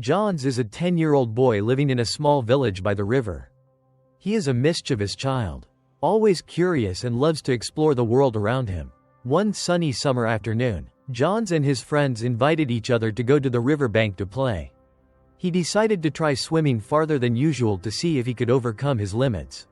Johns is a 10-year-old boy living in a small village by the river. He is a mischievous child, always curious and loves to explore the world around him. One sunny summer afternoon, Johns and his friends invited each other to go to the riverbank to play. He decided to try swimming farther than usual to see if he could overcome his limits.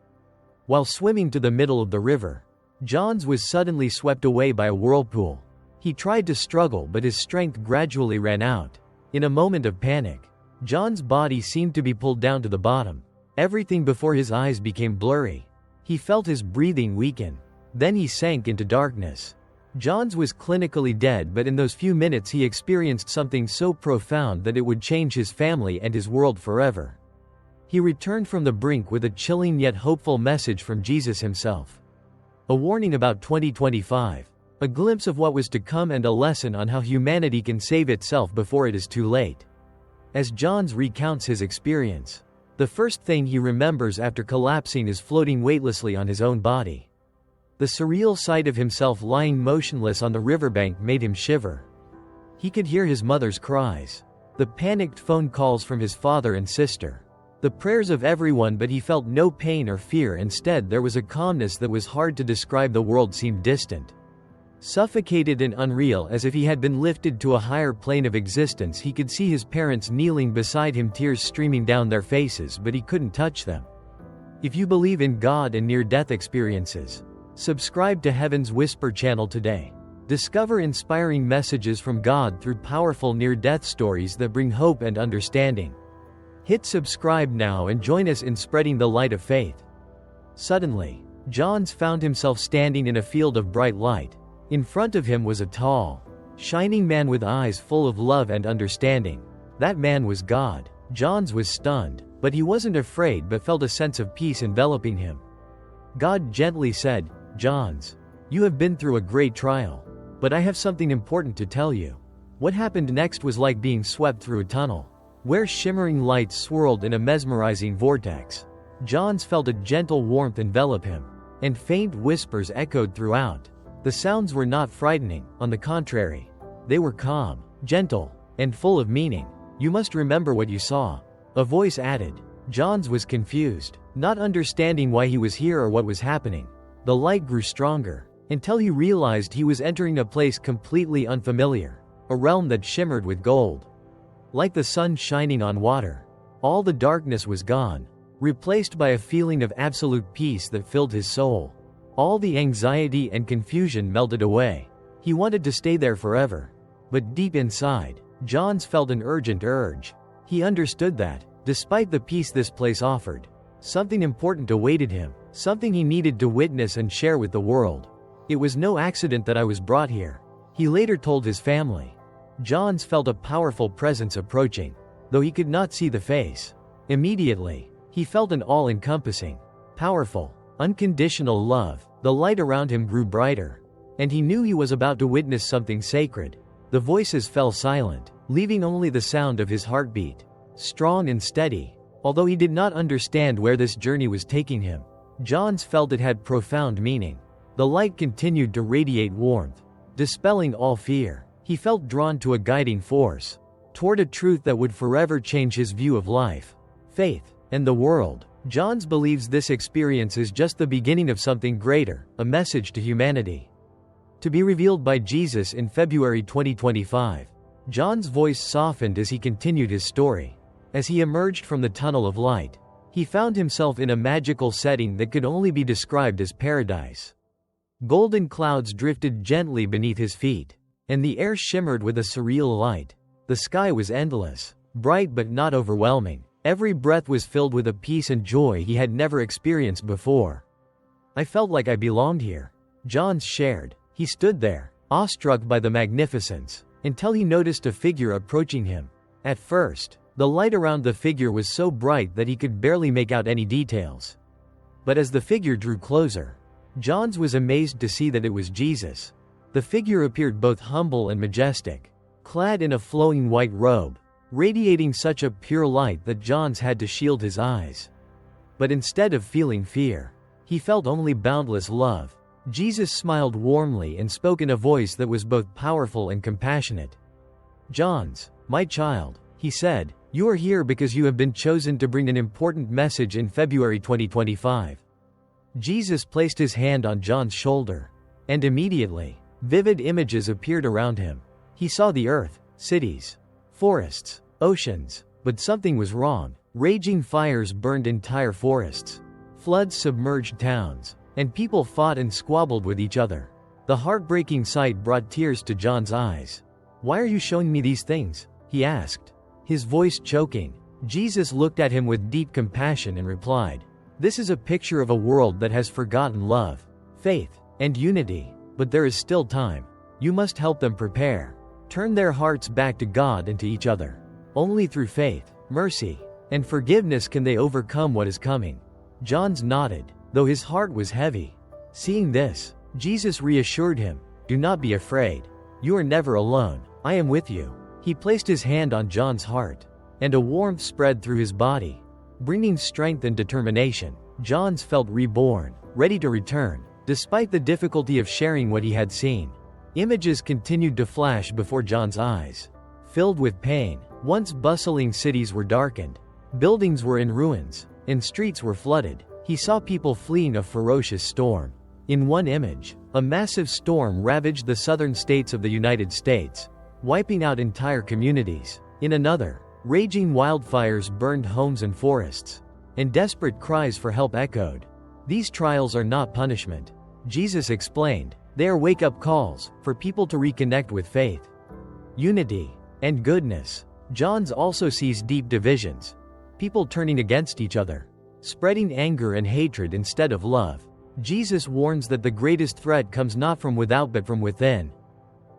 While swimming to the middle of the river, Johns was suddenly swept away by a whirlpool. He tried to struggle, but his strength gradually ran out. In a moment of panic, Johns' body seemed to be pulled down to the bottom. Everything before his eyes became blurry. He felt his breathing weaken. Then he sank into darkness. Johns was clinically dead, but in those few minutes he experienced something so profound that it would change his family and his world forever. He returned from the brink with a chilling yet hopeful message from Jesus himself. A warning about 2025. A glimpse of what was to come and a lesson on how humanity can save itself before it is too late. As Johns recounts his experience, the first thing he remembers after collapsing is floating weightlessly on his own body. The surreal sight of himself lying motionless on the riverbank made him shiver. He could hear his mother's cries, the panicked phone calls from his father and sister, the prayers of everyone, but he felt no pain or fear. Instead, there was a calmness that was hard to describe. The world seemed distant, suffocated and unreal, as if he had been lifted to a higher plane of existence. He could see his parents kneeling beside him, tears streaming down their faces, but he couldn't touch them. If you believe in God and near-death experiences, subscribe to Heaven's Whisper channel today. Discover inspiring messages from God through powerful near-death stories that bring hope and understanding. Hit subscribe now and join us in spreading the light of faith. Suddenly, Johns found himself standing in a field of bright light. In front of him was a tall, shining man with eyes full of love and understanding. That man was God. Johns was stunned, but he wasn't afraid, but felt a sense of peace enveloping him. God gently said, "Johns, you have been through a great trial, but I have something important to tell you." What happened next was like being swept through a tunnel, where shimmering lights swirled in a mesmerizing vortex. Johns felt a gentle warmth envelop him, and faint whispers echoed throughout. The sounds were not frightening, on the contrary. They were calm, gentle, and full of meaning. "You must remember what you saw," a voice added. Johns was confused, not understanding why he was here or what was happening. The light grew stronger, until he realized he was entering a place completely unfamiliar, a realm that shimmered with gold. Like the sun shining on water, all the darkness was gone, replaced by a feeling of absolute peace that filled his soul. All the anxiety and confusion melted away. He wanted to stay there forever. But deep inside, Johns felt an urgent urge. He understood that, despite the peace this place offered, something important awaited him, something he needed to witness and share with the world. "It was no accident that I was brought here," he later told his family. Johns felt a powerful presence approaching, though he could not see the face. Immediately, he felt an all-encompassing, powerful, unconditional love. The light around him grew brighter, and he knew he was about to witness something sacred. The voices fell silent, leaving only the sound of his heartbeat, strong and steady. Although he did not understand where this journey was taking him, Johns felt it had profound meaning. The light continued to radiate warmth, dispelling all fear. He felt drawn to a guiding force, toward a truth that would forever change his view of life, faith, and the world. Johns believes this experience is just the beginning of something greater, a message to humanity, to be revealed by Jesus in February 2025. Johns' voice softened as he continued his story. As he emerged from the tunnel of light, he found himself in a magical setting that could only be described as paradise. Golden clouds drifted gently beneath his feet, and the air shimmered with a surreal light. The sky was endless, bright but not overwhelming. Every breath was filled with a peace and joy he had never experienced before. "I felt like I belonged here," Johns shared. He stood there, awestruck by the magnificence, until he noticed a figure approaching him. At first, the light around the figure was so bright that he could barely make out any details. But as the figure drew closer, Johns was amazed to see that it was Jesus. The figure appeared both humble and majestic, clad in a flowing white robe, radiating such a pure light that Johns had to shield his eyes. But instead of feeling fear, he felt only boundless love. Jesus smiled warmly and spoke in a voice that was both powerful and compassionate. "Johns, my child," he said, You are here because you have been chosen to bring an important message in February 2025. Jesus placed his hand on John's shoulder, and immediately, vivid images appeared around him. He saw the earth, cities, forests, oceans, but something was wrong. Raging fires burned entire forests. Floods submerged towns, and people fought and squabbled with each other. The heartbreaking sight brought tears to John's eyes. "Why are you showing me these things?" he asked, his voice choking. Jesus looked at him with deep compassion and replied, "This is a picture of a world that has forgotten love, faith, and unity. But there is still time. You must help them prepare. Turn their hearts back to God and to each other. Only through faith, mercy, and forgiveness can they overcome what is coming." John's nodded, though his heart was heavy. Seeing this, Jesus reassured him, "Do not be afraid. You are never alone. I am with you." He placed his hand on John's heart, and a warmth spread through his body, bringing strength and determination. John felt reborn, ready to return. Despite the difficulty of sharing what he had seen, images continued to flash before John's eyes. Filled with pain, once bustling cities were darkened, buildings were in ruins, and streets were flooded. He saw people fleeing a ferocious storm. In one image, a massive storm ravaged the southern states of the United States, wiping out entire communities. In another, raging wildfires burned homes and forests, and desperate cries for help echoed. These trials are not punishment, Jesus explained. They are wake-up calls for people to reconnect with faith, unity, and goodness. John also sees deep divisions, people turning against each other, spreading anger and hatred instead of love. Jesus warns that the greatest threat comes not from without but from within.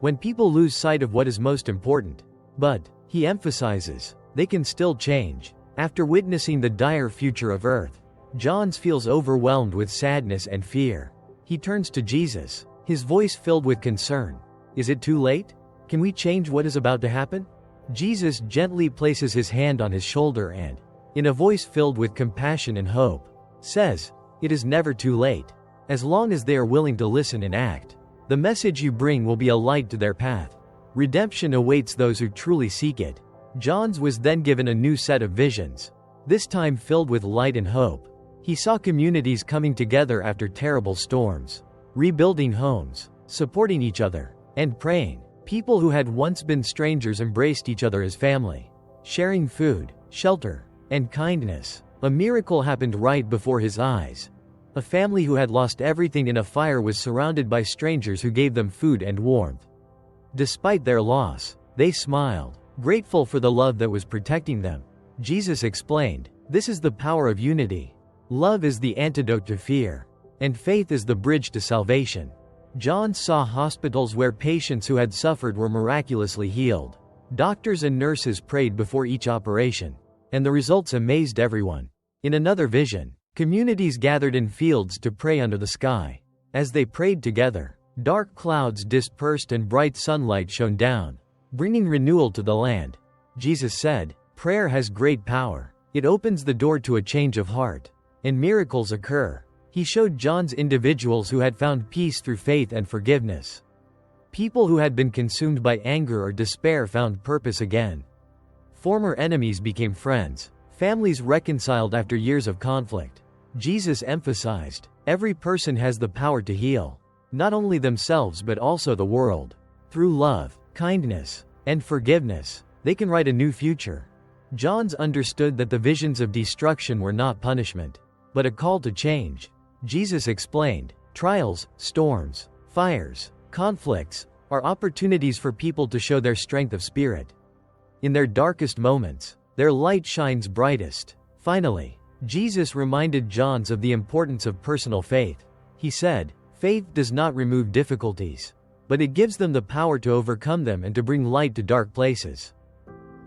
When people lose sight of what is most important, but, he emphasizes, they can still change. After witnessing the dire future of Earth, John feels overwhelmed with sadness and fear. He turns to Jesus, his voice filled with concern. "Is it too late? Can we change what is about to happen?" Jesus gently places his hand on his shoulder and, in a voice filled with compassion and hope, says, "It is never too late. As long as they are willing to listen and act, the message you bring will be a light to their path. Redemption awaits those who truly seek it." John was then given a new set of visions, this time filled with light and hope. He saw communities coming together after terrible storms, rebuilding homes, supporting each other, and praying. People who had once been strangers embraced each other as family, sharing food, shelter, and kindness. A miracle happened right before his eyes. A family who had lost everything in a fire was surrounded by strangers who gave them food and warmth. Despite their loss, they smiled, grateful for the love that was protecting them. Jesus explained, "This is the power of unity. Love is the antidote to fear, and faith is the bridge to salvation." John saw hospitals where patients who had suffered were miraculously healed. Doctors and nurses prayed before each operation, and the results amazed everyone. In another vision, communities gathered in fields to pray under the sky. As they prayed together, dark clouds dispersed and bright sunlight shone down, bringing renewal to the land. Jesus said, "Prayer has great power. It opens the door to a change of heart, and miracles occur." He showed John's individuals who had found peace through faith and forgiveness. People who had been consumed by anger or despair found purpose again. Former enemies became friends. Families reconciled after years of conflict. Jesus emphasized, every person has the power to heal, not only themselves but also the world. Through love, kindness, and forgiveness, they can write a new future. John understood that the visions of destruction were not punishment, but a call to change. Jesus explained, trials, storms, fires, conflicts, are opportunities for people to show their strength of spirit. In their darkest moments, their light shines brightest. Finally, Jesus reminded John of the importance of personal faith. He said, "Faith does not remove difficulties, but it gives them the power to overcome them and to bring light to dark places."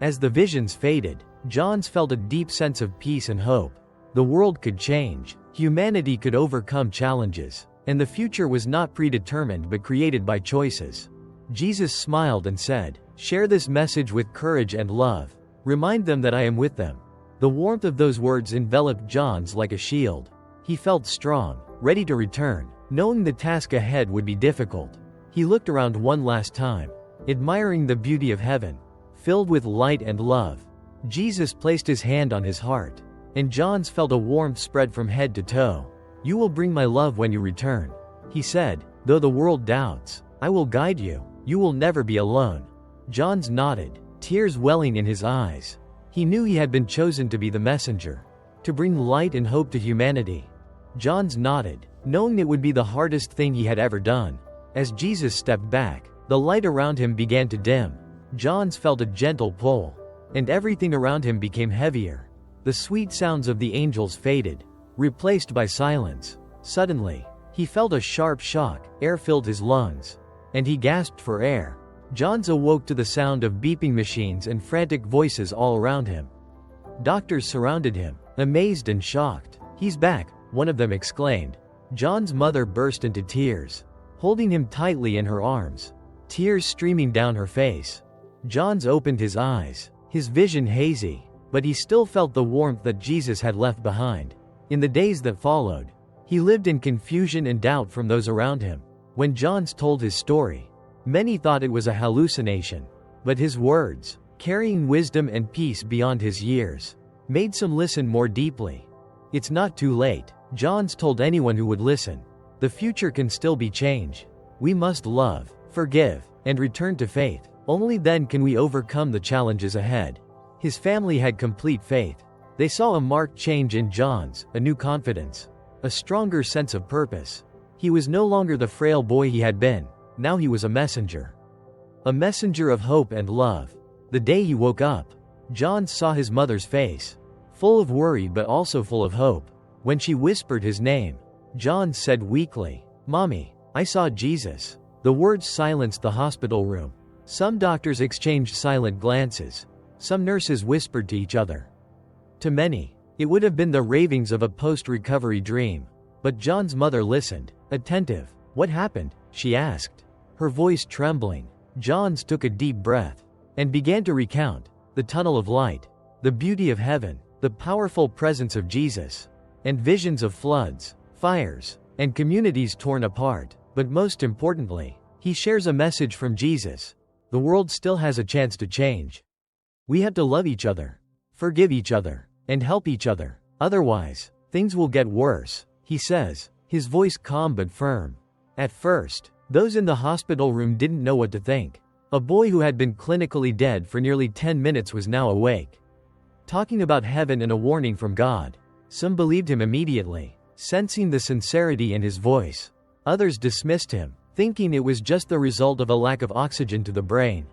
As the visions faded, John felt a deep sense of peace and hope. The world could change, humanity could overcome challenges, and the future was not predetermined but created by choices. Jesus smiled and said, "Share this message with courage and love. Remind them that I am with them." The warmth of those words enveloped John like a shield. He felt strong, ready to return, knowing the task ahead would be difficult. He looked around one last time, admiring the beauty of heaven, filled with light and love. Jesus placed his hand on his heart, and John felt a warmth spread from head to toe. "You will bring my love when you return," he said. "Though the world doubts, I will guide you. You will never be alone." John nodded, tears welling in his eyes. He knew he had been chosen to be the messenger, to bring light and hope to humanity. John nodded, knowing it would be the hardest thing he had ever done. As Jesus stepped back, the light around him began to dim. John felt a gentle pull, and everything around him became heavier. The sweet sounds of the angels faded, replaced by silence. Suddenly, he felt a sharp shock. Air filled his lungs, and he gasped for air. John awoke to the sound of beeping machines and frantic voices all around him. Doctors surrounded him, amazed and shocked. "He's back," one of them exclaimed. John's mother burst into tears, holding him tightly in her arms, tears streaming down her face. John opened his eyes, his vision hazy, but he still felt the warmth that Jesus had left behind. In the days that followed, he lived in confusion and doubt from those around him. When John told his story, many thought it was a hallucination, but his words, carrying wisdom and peace beyond his years, made some listen more deeply. "It's not too late," John told anyone who would listen. "The future can still be changed. We must love, forgive, and return to faith. Only then can we overcome the challenges ahead." His family had complete faith. They saw a marked change in John, a new confidence, a stronger sense of purpose. He was no longer the frail boy he had been. Now he was a messenger of hope and love. The day he woke up, John saw his mother's face, full of worry but also full of hope. When she whispered his name, John said weakly, "Mommy, I saw Jesus." The words silenced the hospital room. Some doctors exchanged silent glances. Some nurses whispered to each other. To many, it would have been the ravings of a post-recovery dream. But John's mother listened, attentive. "What happened?" she asked, her voice trembling. John took a deep breath and began to recount the tunnel of light, the beauty of heaven, the powerful presence of Jesus, and visions of floods, fires, and communities torn apart. But most importantly, he shares a message from Jesus. The world still has a chance to change. We have to love each other, forgive each other, and help each other. Otherwise, things will get worse, he says, his voice calm but firm. At first, those in the hospital room didn't know what to think. A boy who had been clinically dead for nearly 10 minutes was now awake, talking about heaven and a warning from God. Some believed him immediately, sensing the sincerity in his voice. Others dismissed him, thinking it was just the result of a lack of oxygen to the brain.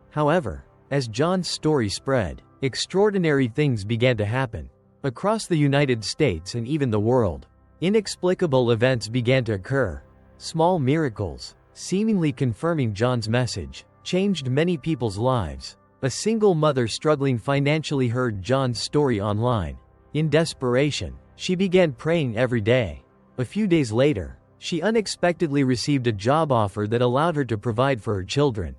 However, as John's story spread, extraordinary things began to happen. Across the United States and even the world, inexplicable events began to occur. Small miracles, seemingly confirming John's message, changed many people's lives. A single mother struggling financially heard John's story online. In desperation, she began praying every day. A few days later, she unexpectedly received a job offer that allowed her to provide for her children.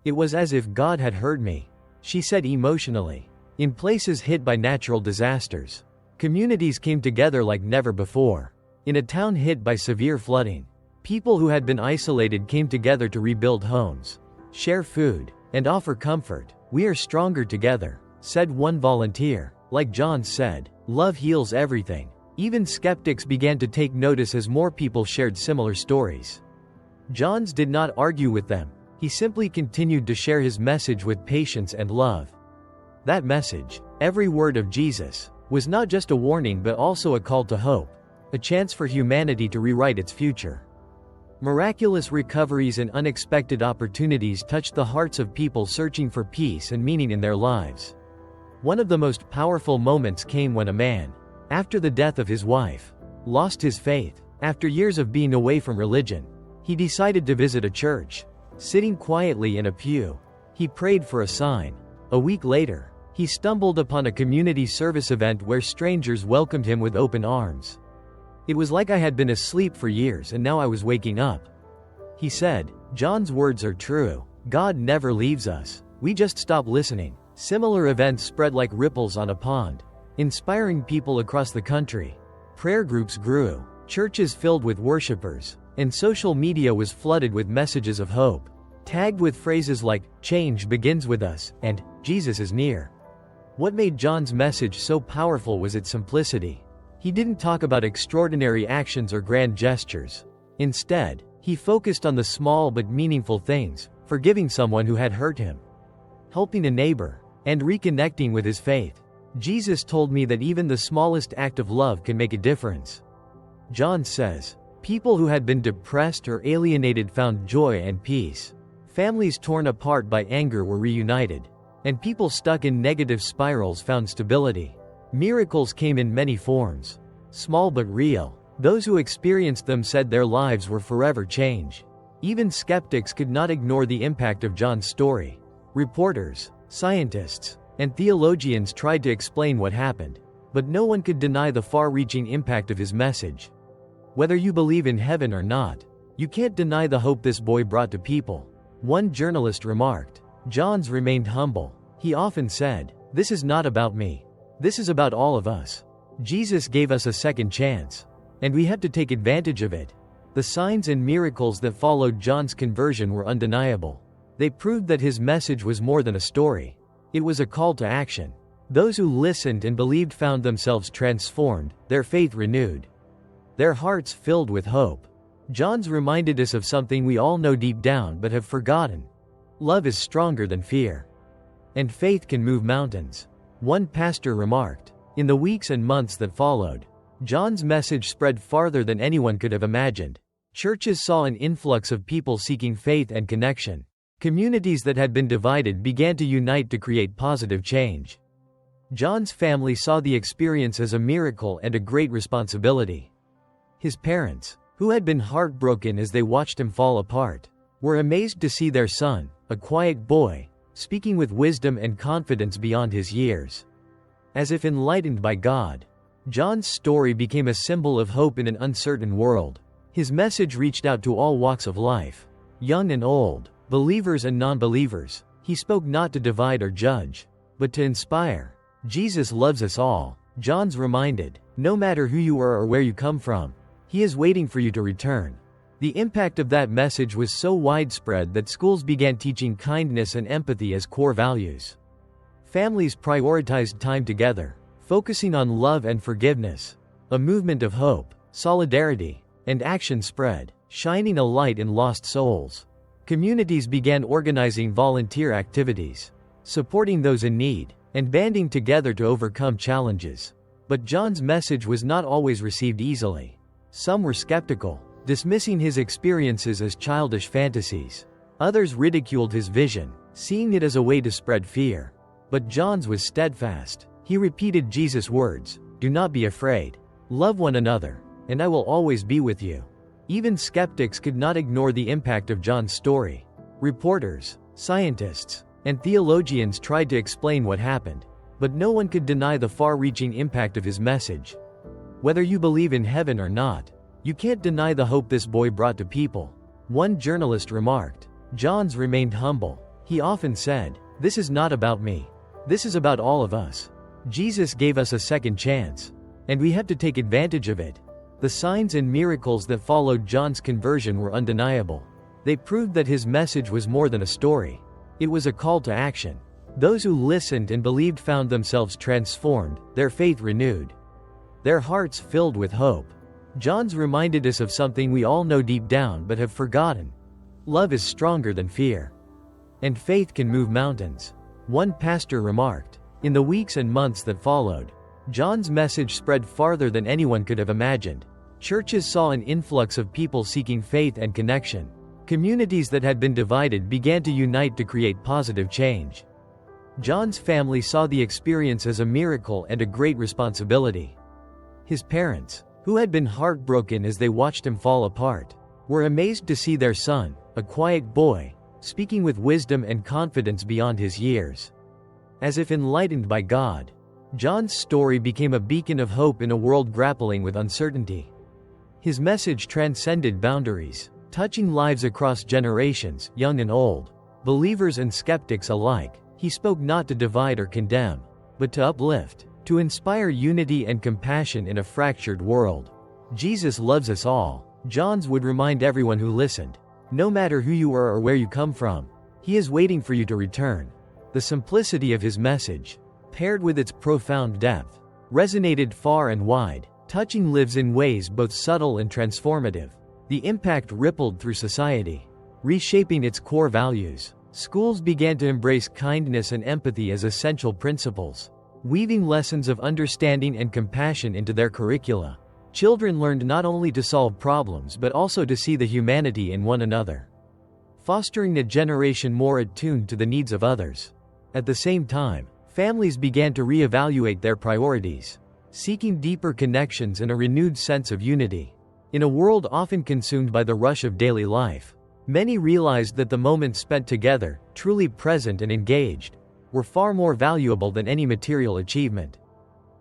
"It was as if God had heard me," she said emotionally. In places hit by natural disasters, communities came together like never before. In a town hit by severe flooding, people who had been isolated came together to rebuild homes, share food, and offer comfort. "We are stronger together," said one volunteer. Like John said, love heals everything. Even skeptics began to take notice as more people shared similar stories. John did not argue with them. He simply continued to share his message with patience and love. That message, every word of Jesus, was not just a warning but also a call to hope, a chance for humanity to rewrite its future. Miraculous recoveries and unexpected opportunities touched the hearts of people searching for peace and meaning in their lives. One of the most powerful moments came when a man, after the death of his wife, lost his faith. After years of being away from religion, he decided to visit a church. Sitting quietly in a pew, he prayed for a sign. A week later, he stumbled upon a community service event where strangers welcomed him with open arms. "It was like I had been asleep for years and now I was waking up," he said. John's words are true. God never leaves us. We just stop listening. Similar events spread like ripples on a pond, inspiring people across the country. Prayer groups grew, churches filled with worshipers, and social media was flooded with messages of hope, tagged with phrases like, "Change begins with us," and "Jesus is near." What made John's message so powerful was its simplicity. He didn't talk about extraordinary actions or grand gestures. Instead, he focused on the small but meaningful things: forgiving someone who had hurt him, helping a neighbor, and reconnecting with his faith. Jesus told me that even the smallest act of love can make a difference. John says, people who had been depressed or alienated found joy and peace. Families torn apart by anger were reunited, and people stuck in negative spirals found stability. Miracles came in many forms, small but real. Those who experienced them said their lives were forever changed. Even skeptics could not ignore the impact of John's story. Reporters, scientists, and theologians tried to explain what happened, but no one could deny the far-reaching impact of his message. Whether you believe in heaven or not, you can't deny the hope this boy brought to people. One journalist remarked, John's remained humble. He often said, "This is not about me. This is about all of us." Jesus gave us a second chance, and we have to take advantage of it. The signs and miracles that followed John's conversion were undeniable. They proved that his message was more than a story. It was a call to action. Those who listened and believed found themselves transformed, their faith renewed, their hearts filled with hope. John's reminded us of something we all know deep down but have forgotten. Love is stronger than fear, and faith can move mountains. One pastor remarked, in the weeks and months that followed, John's message spread farther than anyone could have imagined. Churches saw an influx of people seeking faith and connection. Communities that had been divided began to unite to create positive change. John's family saw the experience as a miracle and a great responsibility. His parents, who had been heartbroken as they watched him fall apart, were amazed to see their son, a quiet boy, speaking with wisdom and confidence beyond his years. As if enlightened by God, John's story became a symbol of hope in an uncertain world. His message reached out to all walks of life, young and old, believers and non-believers. He spoke not to divide or judge, but to inspire. Jesus loves us all. John's reminded, no matter who you are or where you come from, he is waiting for you to return. The impact of that message was so widespread that schools began teaching kindness and empathy as core values. Families prioritized time together, focusing on love and forgiveness. A movement of hope, solidarity, and action spread, shining a light in lost souls. Communities began organizing volunteer activities, supporting those in need, and banding together to overcome challenges. But John's message was not always received easily. Some were skeptical, dismissing his experiences as childish fantasies. Others ridiculed his vision, seeing it as a way to spread fear. But John's was steadfast. He repeated Jesus' words, "Do not be afraid. Love one another, and I will always be with you." Even skeptics could not ignore the impact of John's story. Reporters, scientists, and theologians tried to explain what happened, but no one could deny the far-reaching impact of his message. Whether you believe in heaven or not, you can't deny the hope this boy brought to people. One journalist remarked, John's remained humble. He often said, "This is not about me. This is about all of us." Jesus gave us a second chance, and we have to take advantage of it. The signs and miracles that followed John's conversion were undeniable. They proved that his message was more than a story. It was a call to action. Those who listened and believed found themselves transformed, their faith renewed, their hearts filled with hope. John's reminded us of something we all know deep down but have forgotten. Love is stronger than fear, and faith can move mountains. One pastor remarked, in the weeks and months that followed, John's message spread farther than anyone could have imagined. Churches saw an influx of people seeking faith and connection. Communities that had been divided began to unite to create positive change. John's family saw the experience as a miracle and a great responsibility. His parents, who had been heartbroken as they watched him fall apart, were amazed to see their son, a quiet boy, speaking with wisdom and confidence beyond his years. As if enlightened by God, John's story became a beacon of hope in a world grappling with uncertainty. His message transcended boundaries, touching lives across generations, young and old, believers and skeptics alike. He spoke not to divide or condemn, but to uplift, to inspire unity and compassion in a fractured world. Jesus loves us all. John's would remind everyone who listened, no matter who you are or where you come from, he is waiting for you to return. The simplicity of his message, paired with its profound depth, resonated far and wide. Touching lives in ways both subtle and transformative. The impact rippled through society, reshaping its core values. Schools began to embrace kindness and empathy as essential principles, weaving lessons of understanding and compassion into their curricula. Children learned not only to solve problems but also to see the humanity in one another, fostering a generation more attuned to the needs of others. At the same time, families began to reevaluate their priorities, seeking deeper connections and a renewed sense of unity. In a world often consumed by the rush of daily life, many realized that the moments spent together, truly present and engaged, were far more valuable than any material achievement.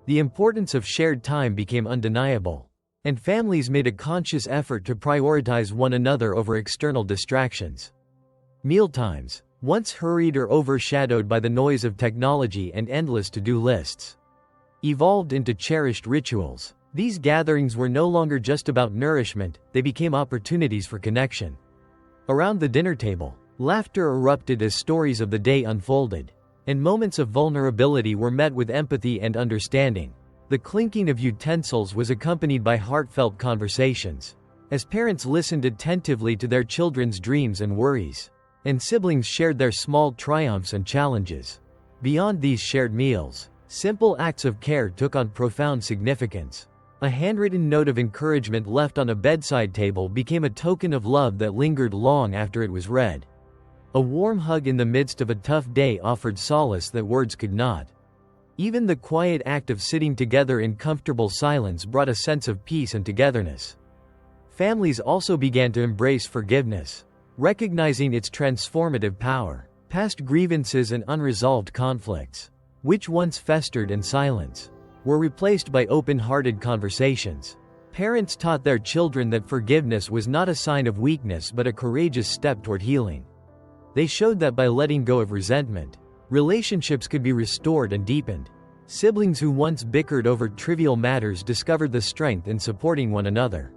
The importance of shared time became undeniable, and families made a conscious effort to prioritize one another over external distractions. Mealtimes, once hurried or overshadowed by the noise of technology and endless to-do lists, evolved into cherished rituals. These gatherings were no longer just about nourishment, they became opportunities for connection. Around the dinner table, laughter erupted as stories of the day unfolded, and moments of vulnerability were met with empathy and understanding. The clinking of utensils was accompanied by heartfelt conversations, as parents listened attentively to their children's dreams and worries, and siblings shared their small triumphs and challenges. Beyond these shared meals, simple acts of care took on profound significance. A handwritten note of encouragement left on a bedside table became a token of love that lingered long after it was read. A warm hug in the midst of a tough day offered solace that words could not. Even the quiet act of sitting together in comfortable silence brought a sense of peace and togetherness. Families also began to embrace forgiveness, recognizing its transformative power. Past grievances and unresolved conflicts, which once festered in silence, were replaced by open-hearted conversations. Parents taught their children that forgiveness was not a sign of weakness but a courageous step toward healing. They showed that by letting go of resentment, relationships could be restored and deepened. Siblings who once bickered over trivial matters discovered the strength in supporting one another.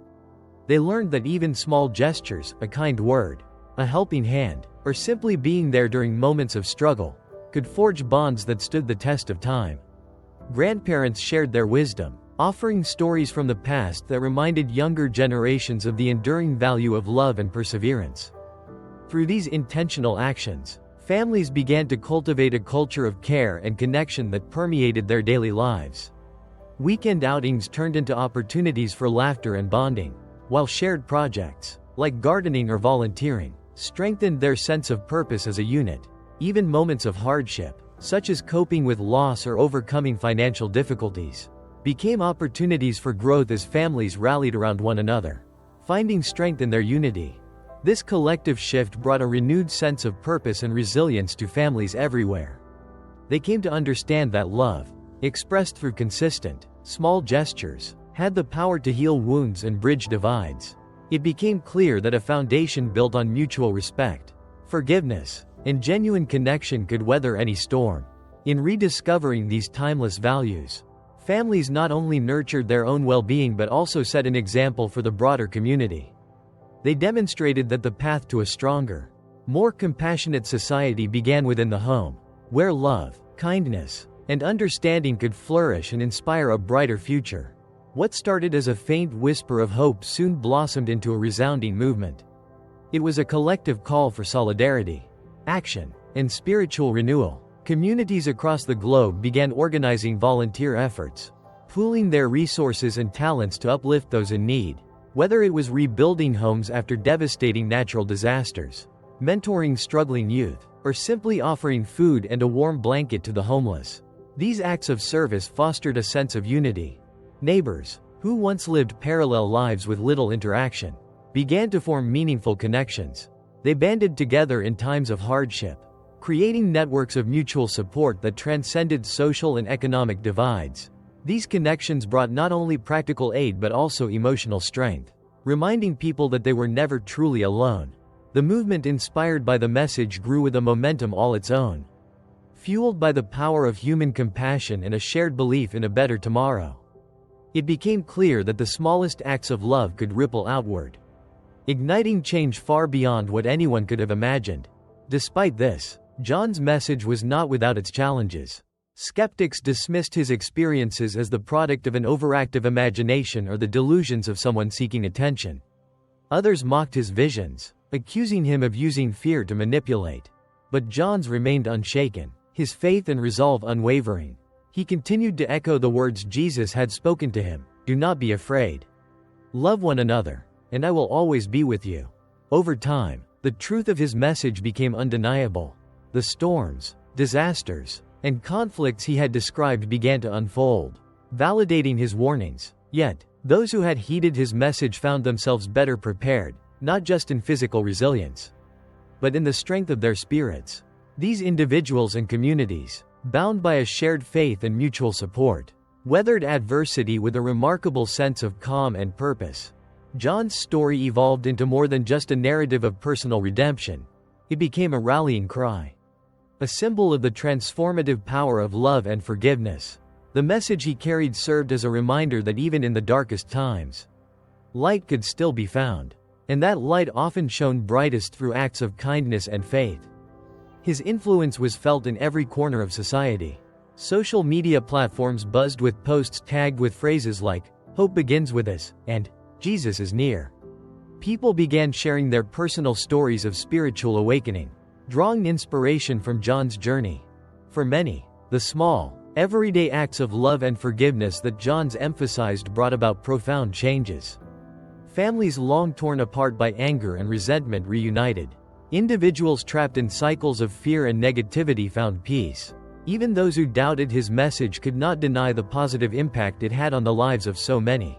They learned that even small gestures, a kind word, a helping hand, or simply being there during moments of struggle, could forge bonds that stood the test of time. Grandparents shared their wisdom, offering stories from the past that reminded younger generations of the enduring value of love and perseverance. Through these intentional actions, families began to cultivate a culture of care and connection that permeated their daily lives. Weekend outings turned into opportunities for laughter and bonding, while shared projects, like gardening or volunteering, strengthened their sense of purpose as a unit. Even moments of hardship, such as coping with loss or overcoming financial difficulties, became opportunities for growth as families rallied around one another, finding strength in their unity. This collective shift brought a renewed sense of purpose and resilience to families everywhere. They came to understand that love, expressed through consistent, small gestures, had the power to heal wounds and bridge divides. It became clear that a foundation built on mutual respect, forgiveness, and genuine connection could weather any storm. In rediscovering these timeless values, families not only nurtured their own well-being but also set an example for the broader community. They demonstrated that the path to a stronger, more compassionate society began within the home, where love, kindness, and understanding could flourish and inspire a brighter future. What started as a faint whisper of hope soon blossomed into a resounding movement. It was a collective call for solidarity, action, and spiritual renewal. Communities across the globe began organizing volunteer efforts, pooling their resources and talents to uplift those in need. Whether it was rebuilding homes after devastating natural disasters, mentoring struggling youth, or simply offering food and a warm blanket to the homeless, these acts of service fostered a sense of unity. Neighbors, who once lived parallel lives with little interaction, began to form meaningful connections. They banded together in times of hardship, creating networks of mutual support that transcended social and economic divides. These connections brought not only practical aid but also emotional strength, reminding people that they were never truly alone. The movement inspired by the message grew with a momentum all its own, fueled by the power of human compassion and a shared belief in a better tomorrow. It became clear that the smallest acts of love could ripple outward, igniting change far beyond what anyone could have imagined. Despite this, John's message was not without its challenges. Skeptics dismissed his experiences as the product of an overactive imagination or the delusions of someone seeking attention. Others mocked his visions, accusing him of using fear to manipulate. But John's remained unshaken, his faith and resolve unwavering. He continued to echo the words Jesus had spoken to him, "Do not be afraid. Love one another, and I will always be with you." Over time, the truth of his message became undeniable. The storms, disasters, and conflicts he had described began to unfold, validating his warnings. Yet, those who had heeded his message found themselves better prepared, not just in physical resilience, but in the strength of their spirits. These individuals and communities, bound by a shared faith and mutual support, weathered adversity with a remarkable sense of calm and purpose. John's story evolved into more than just a narrative of personal redemption. It became a rallying cry, a symbol of the transformative power of love and forgiveness. The message he carried served as a reminder that even in the darkest times, light could still be found, and that light often shone brightest through acts of kindness and faith. His influence was felt in every corner of society. Social media platforms buzzed with posts tagged with phrases like, "Hope begins with us," and "Jesus is near." People began sharing their personal stories of spiritual awakening, drawing inspiration from John's journey. For many, the small, everyday acts of love and forgiveness that John's emphasized brought about profound changes. Families long torn apart by anger and resentment reunited. Individuals trapped in cycles of fear and negativity found peace. Even those who doubted his message could not deny the positive impact it had on the lives of so many.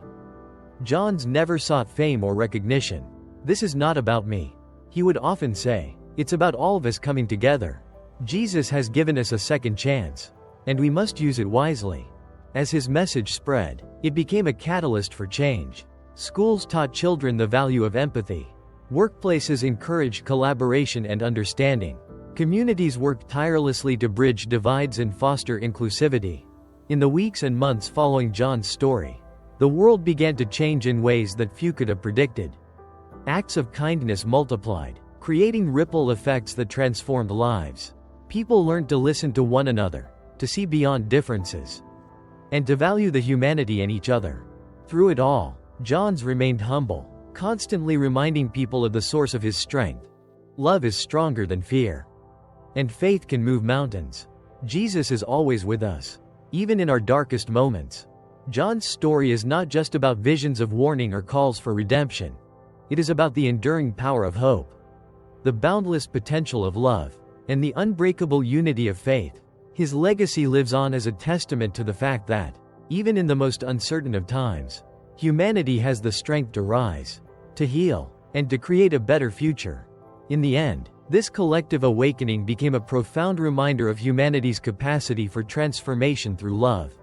John's never sought fame or recognition. "This is not about me," he would often say. "It's about all of us coming together. Jesus has given us a second chance, and we must use it wisely." As his message spread, it became a catalyst for change. Schools taught children the value of empathy. Workplaces encouraged collaboration and understanding. Communities worked tirelessly to bridge divides and foster inclusivity. In the weeks and months following John's story, the world began to change in ways that few could have predicted. Acts of kindness multiplied, creating ripple effects that transformed lives. People learned to listen to one another, to see beyond differences, and to value the humanity in each other. Through it all, John's remained humble, constantly reminding people of the source of his strength. Love is stronger than fear, and faith can move mountains. Jesus is always with us, even in our darkest moments. John's story is not just about visions of warning or calls for redemption. It is about the enduring power of hope, the boundless potential of love, and the unbreakable unity of faith. His legacy lives on as a testament to the fact that, even in the most uncertain of times, humanity has the strength to rise, to heal, and to create a better future. In the end, this collective awakening became a profound reminder of humanity's capacity for transformation through love,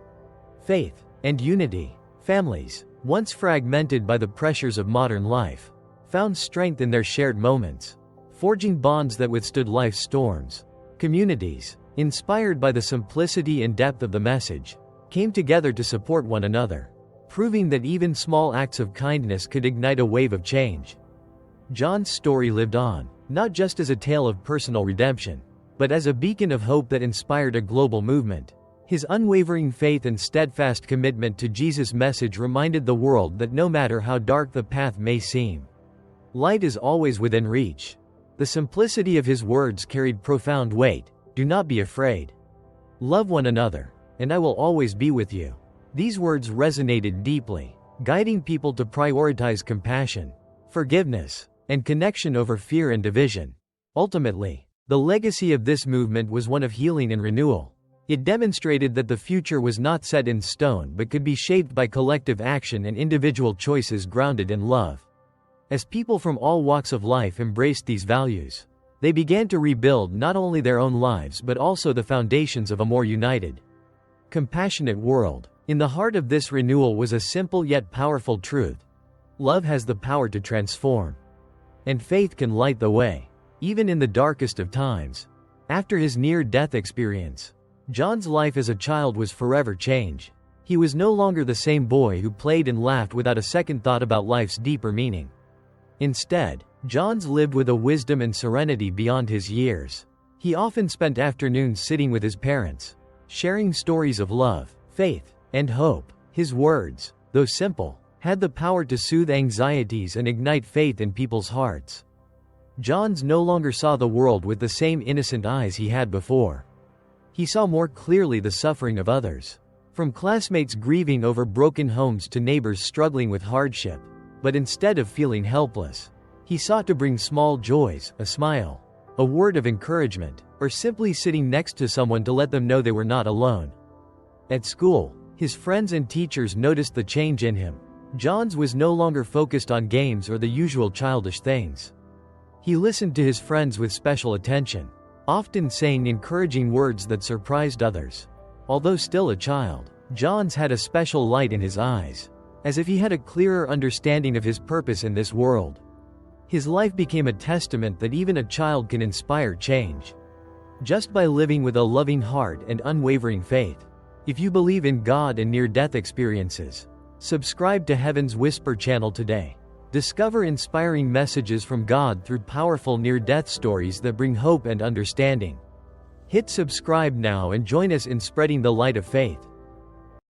faith, and unity. Families, once fragmented by the pressures of modern life, found strength in their shared moments, forging bonds that withstood life's storms. Communities, inspired by the simplicity and depth of the message, came together to support one another, proving that even small acts of kindness could ignite a wave of change. John's story lived on, not just as a tale of personal redemption, but as a beacon of hope that inspired a global movement. His unwavering faith and steadfast commitment to Jesus' message reminded the world that no matter how dark the path may seem, light is always within reach. The simplicity of his words carried profound weight. "Do not be afraid. Love one another, and I will always be with you." These words resonated deeply, guiding people to prioritize compassion, forgiveness, and connection over fear and division. Ultimately, the legacy of this movement was one of healing and renewal. It demonstrated that the future was not set in stone but could be shaped by collective action and individual choices grounded in love. As people from all walks of life embraced these values, they began to rebuild not only their own lives but also the foundations of a more united, compassionate world. In the heart of this renewal was a simple yet powerful truth. Love has the power to transform, and faith can light the way, even in the darkest of times. After his near-death experience, John's life as a child was forever changed. He was no longer the same boy who played and laughed without a second thought about life's deeper meaning. Instead, John's lived with a wisdom and serenity beyond his years. He often spent afternoons sitting with his parents, sharing stories of love, faith, and hope. His words, though simple, had the power to soothe anxieties and ignite faith in people's hearts. Johns no longer saw the world with the same innocent eyes he had before. He saw more clearly the suffering of others. From classmates grieving over broken homes to neighbors struggling with hardship. But instead of feeling helpless, he sought to bring small joys, a smile, a word of encouragement, or simply sitting next to someone to let them know they were not alone. At school, his friends and teachers noticed the change in him. Johns was no longer focused on games or the usual childish things. He listened to his friends with special attention, often saying encouraging words that surprised others. Although still a child, Johns had a special light in his eyes, as if he had a clearer understanding of his purpose in this world. His life became a testament that even a child can inspire change, just by living with a loving heart and unwavering faith. If you believe in God and near-death experiences, subscribe to Heaven's Whisper channel today. Discover inspiring messages from God through powerful near-death stories that bring hope and understanding. Hit subscribe now and join us in spreading the light of faith.